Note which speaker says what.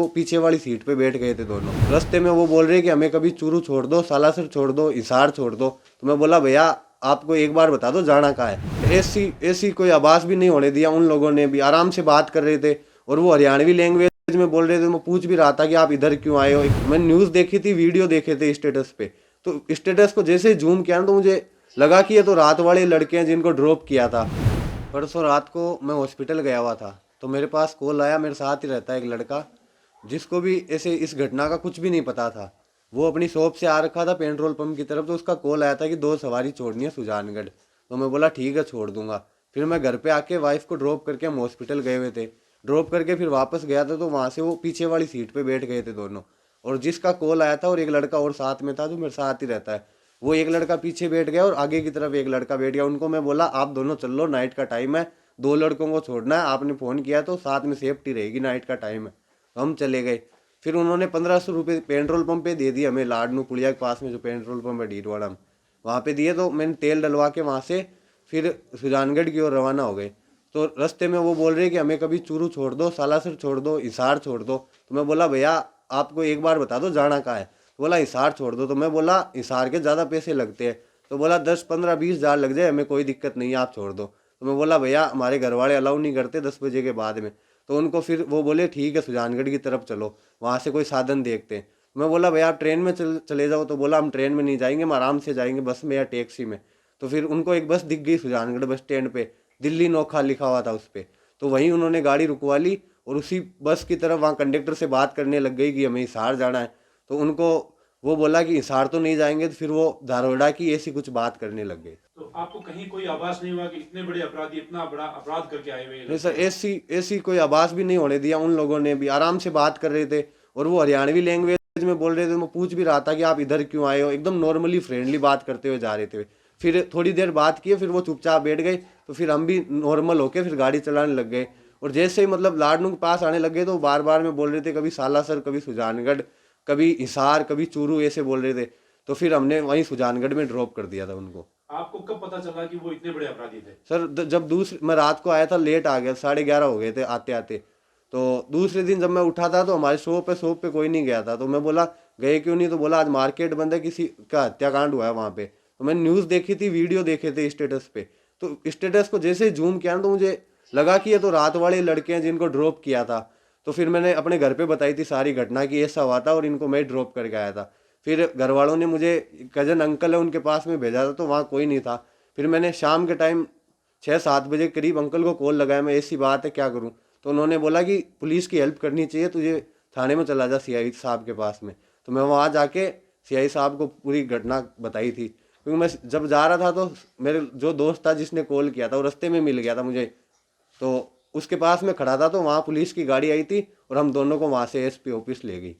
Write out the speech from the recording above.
Speaker 1: वो पीछे वाली सीट पे बैठ गए थे दोनों। रास्ते में वो बोल रहे कि हमें कभी चूरू छोड़ दो, सालासर छोड़ दो, हिसार छोड़ दो। तो मैं बोला भैया आपको एक बार बता दो जाना कहाँ है। ऐसी कोई आवाज़ भी नहीं होने दिया। उन लोगों ने भी आराम से बात कर रहे थे और वो हरियाणवी लैंग्वेज में बोल रहे थे। मैं पूछ भी रहा था कि आप इधर क्यों आए हो। मैंने न्यूज़ देखी थी, वीडियो देखे थे स्टेटस पे, तो स्टेटस को जैसे जूम किया ना तो मुझे लगा कि ये तो रात वाले लड़के हैं जिनको ड्रॉप किया था। परसों रात को मैं हॉस्पिटल गया हुआ था तो मेरे पास कॉल आया। मेरे साथ ही रहता है एक लड़का जिसको भी ऐसे इस घटना का कुछ भी नहीं पता था। वो अपनी शॉप से आ रखा था पेट्रोल पंप की तरफ, तो उसका कॉल आया था कि 2 सवारी छोड़नी है सुजानगढ़। तो मैं बोला ठीक है छोड़ दूंगा। फिर मैं घर पे आके वाइफ को ड्रॉप करके हम हॉस्पिटल गए हुए थे। ड्रॉप करके फिर वापस गया था तो वहाँ से वो पीछे वाली सीट पे बैठ गए थे दोनों। और जिसका कॉल आया था और एक लड़का और साथ में था जो मेरे साथ ही रहता है, वो एक लड़का पीछे बैठ गया और आगे की तरफ एक लड़का बैठ गया। उनको मैं बोला आप दोनों चल लो, नाइट का टाइम है, 2 लड़कों को छोड़ना है, आपने फ़ोन किया तो साथ में सेफ्टी रहेगी, नाइट का टाइम है। तो हम चले गए। फिर उन्होंने 1500 रुपये पेट्रोल पंप पे दे दिए हमें, लाडनू पुलिया के पास में जो पेट्रोल पंप है डीडवाड़ा में, वहाँ पे दिए। तो मैंने तेल डलवा के वहाँ से फिर सुजानगढ़ की ओर रवाना हो गए। तो रास्ते में वो बोल रहे कि हमें कभी चूरू छोड़ दो, सालासर छोड़ दो, हिसार छोड़ दो। तो मैं बोला भैया आपको एक बार बता दो जाना कहाँ है। तो बोला हिसार छोड़ दो। तो मैं बोला हिसार के ज़्यादा पैसे लगते हैं। तो बोला 10-15-20 हज़ार लग जाए, हमें कोई दिक्कत नहीं है, आप छोड़ दो। तो मैं बोला भैया हमारे घर वाले अलाउ नहीं करते 10 बजे के बाद में। तो उनको फिर वो बोले ठीक है सुजानगढ़ की तरफ चलो, वहाँ से कोई साधन देखते हैं। मैं बोला भैया आप ट्रेन में चले जाओ। तो बोला हम ट्रेन में नहीं जाएंगे, हम आराम से जाएंगे बस में या टैक्सी में। तो फिर उनको एक बस दिख गई सुजानगढ़ बस स्टैंड पे, दिल्ली नोखा लिखा हुआ था उस पर। तो वहीं उन्होंने गाड़ी रुकवा ली और उसी बस की तरफ वहाँ कंडक्टर से बात करने लग गई कि हमें हिसार जाना है। तो उनको वो बोला कि हिसार तो नहीं जाएंगे। तो फिर वो धारोड़ा की ऐसी कुछ बात करने लग गए।
Speaker 2: तो आपको कहीं कोई आभास नहीं हुआ कि इतने बड़े अपराधी इतना बड़ा अपराध करके आए हुए
Speaker 1: नहीं
Speaker 2: लड़के
Speaker 1: सर,
Speaker 2: हैं?
Speaker 1: ऐसी कोई आवाज़ भी नहीं होने दिया। उन लोगों ने भी आराम से बात कर रहे थे और वो हरियाणवी लैंग्वेज में बोल रहे थे। मैं पूछ भी रहा था कि आप इधर क्यों आए हो, एकदम नॉर्मली फ्रेंडली बात करते हुए जा रहे थे। फिर थोड़ी देर बात किए, फिर वो चुपचाप बैठ गए। तो फिर हम भी नॉर्मल होके फिर गाड़ी चलाने लग गए। और जैसे ही मतलब लाडनू के पास आने लग गए तो बार बार में बोल रहे थे कभी सालासर, कभी सुजानगढ़, कभी हिसार, कभी चूरू, ऐसे बोल रहे थे। तो फिर हमने वहीं सुजानगढ़ में ड्रॉप कर दिया था उनको।
Speaker 2: आपको कब पता चला कि वो इतने बड़े अपराधी थे?
Speaker 1: सर जब दूसरे मैं रात को आया था, लेट आ गया, 11:30 हो गए थे आते आते। तो दूसरे दिन जब मैं उठा था तो हमारे शॉप पे कोई नहीं गया था। तो मैं बोला गए क्यों नहीं। तो बोला आज मार्केट बंद है, किसी का हत्याकांड हुआ है वहाँ पे। तो मैंने न्यूज़ देखी थी, वीडियो देखे थे स्टेटस पे। तो स्टेटस को जैसे जूम किया ना तो मुझे लगा कि ये तो रात वाले लड़के हैं जिनको ड्रॉप किया था। तो फिर मैंने अपने घर पे बताई थी सारी घटना कि ऐसा हुआ था और इनको मैं ड्रॉप करके आया था। फिर घर वालों ने मुझे, कजन अंकल है उनके पास में भेजा था तो वहाँ कोई नहीं था। फिर मैंने शाम के टाइम 6-7 बजे करीब अंकल को कॉल लगाया, मैं ऐसी बात है क्या करूं। तो उन्होंने बोला कि पुलिस की हेल्प करनी चाहिए तुझे, थाने में चला जा सीआई साहब के पास में। तो मैं वहाँ जाके सीआई साहब को पूरी घटना बताई थी। क्योंकि मैं जब जा रहा था तो मेरे जो दोस्त था जिसने कॉल किया था वो रास्ते में मिल गया था मुझे। तो उसके पास में खड़ा था तो वहाँ पुलिस की गाड़ी आई थी और हम दोनों को वहाँ से एसपी ऑफिस ले गई।